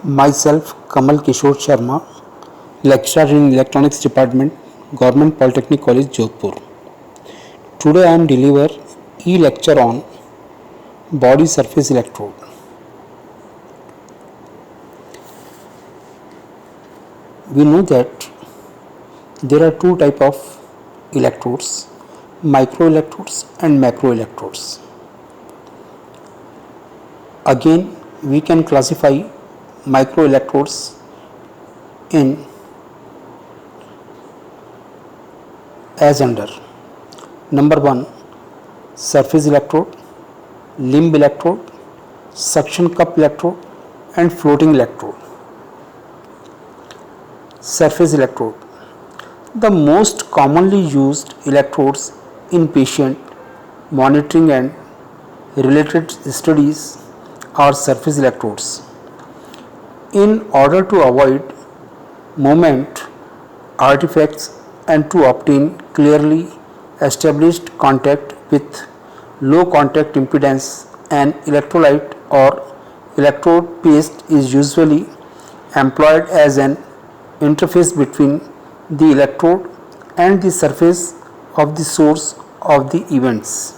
Myself, Kamal Kishore Sharma, lecturer in Electronics Department, Government Polytechnic College, Jodhpur. Today I am deliver e-lecture on body surface electrode. We know that there are two types of electrodes, microelectrodes and macroelectrodes. Again, we can classify microelectrodes in as under: number 1, surface electrode, limb electrode, suction cup electrode and floating electrode. Surface electrode, the most commonly used electrodes in patient monitoring and related studies are surface electrodes. In order to avoid moment artifacts and to obtain clearly established contact with low contact impedance, an electrolyte or electrode paste is usually employed as an interface between the electrode and the surface of the source of the events.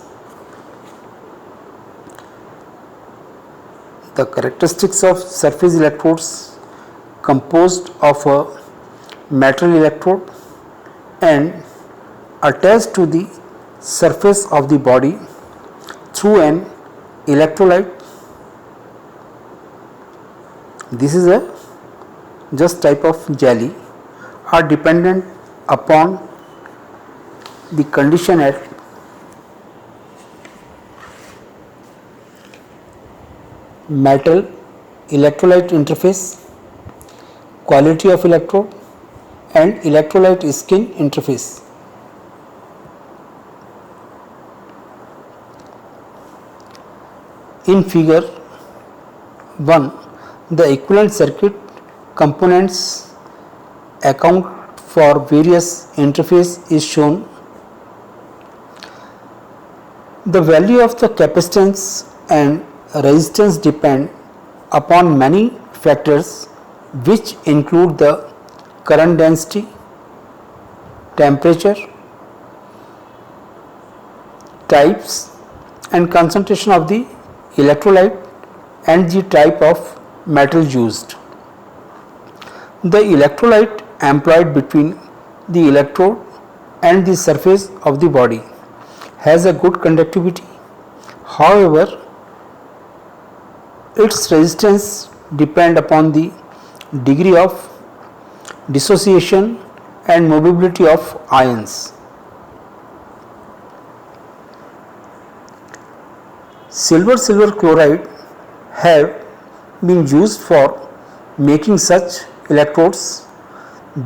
The characteristics of surface electrodes composed of a metal electrode and attached to the surface of the body through an electrolyte. This is a just type of jelly, are dependent upon the condition at metal electrolyte interface, quality of electrode and electrolyte skin interface. In figure 1, the equivalent circuit components account for various interface is shown. The value of the capacitance and resistance depend upon many factors which include the current density, temperature, types and concentration of the electrolyte and the type of metal used. The electrolyte employed between the electrode and the surface of the body has a good conductivity. However, its resistance depend upon the degree of dissociation and mobility of ions. Silver chloride have been used for making such electrodes.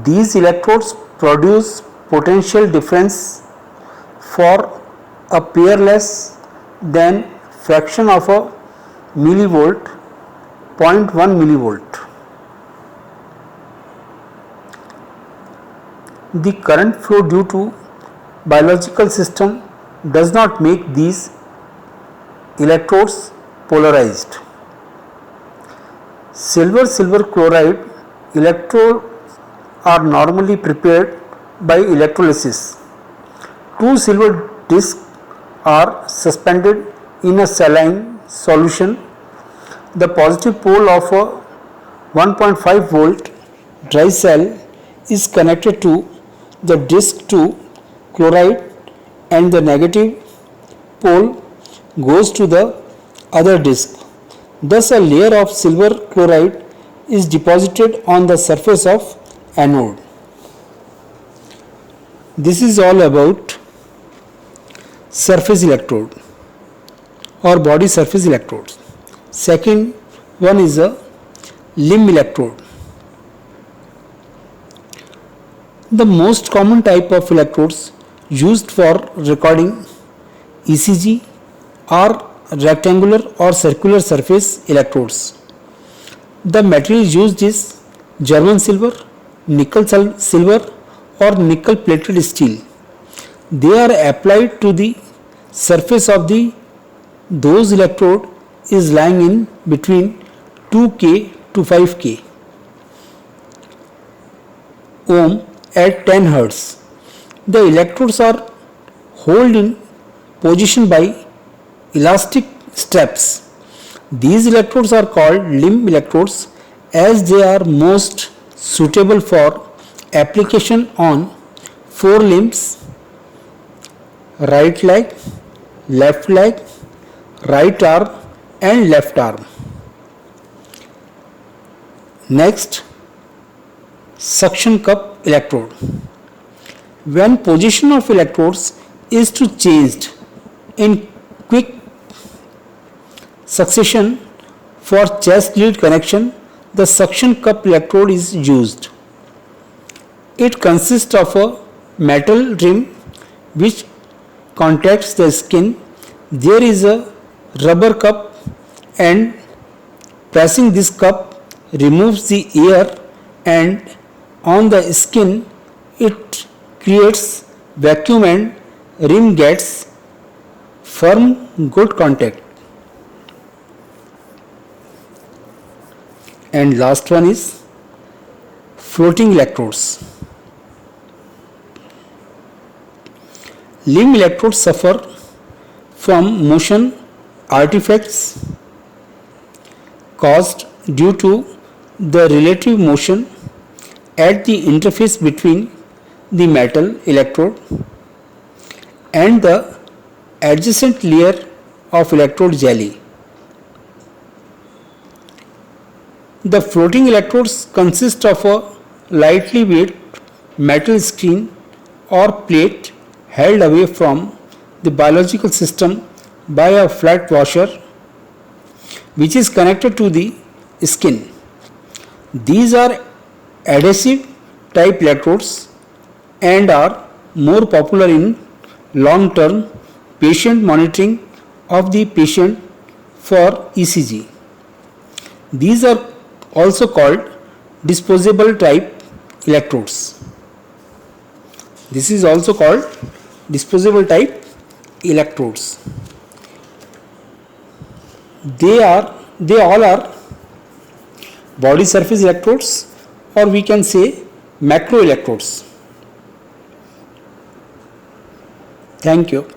These electrodes produce potential difference for a pair less than fraction of a millivolt, 0.1 millivolt. The current flow due to biological system does not make these electrodes polarized. Silver chloride electrodes are normally prepared by electrolysis. Two silver discs are suspended in a saline solution. The positive pole of a 1.5 volt dry cell is connected to the disc to chloride and the negative pole goes to the other disc. Thus a layer of silver chloride is deposited on the surface of anode. This is all about surface electrode or body surface electrodes. Second one is a limb electrode. The most common type of electrodes used for recording ECG are rectangular or circular surface electrodes. The material used is German silver, nickel silver or nickel plated steel. They are applied to the surface of the those electrode is lying in between 2K to 5K ohm at 10 Hz. The electrodes are held in position by elastic straps. These electrodes are called limb electrodes as they are most suitable for application on 4 limbs: right leg, left leg, right arm and left arm. Next, suction cup electrode. When position of electrodes is to changed in quick succession for chest lead connection, the suction cup electrode is used. It consists of a metal rim which contacts the skin. There is a rubber cup and pressing this cup removes the air, and on the skin it creates vacuum and rim gets firm good contact. And last one is floating electrodes. Limb electrodes suffer from motion artifacts caused due to the relative motion at the interface between the metal electrode and the adjacent layer of electrode jelly. The floating electrodes consist of a lightly weighted metal screen or plate held away from the biological system by a flat washer which is connected to the skin. These are adhesive type electrodes and are more popular in long-term patient monitoring of the patient for ECG. These are also called disposable type electrodes. This is also called disposable type electrodes. They all are body surface electrodes, or we can say macro electrodes. Thank you.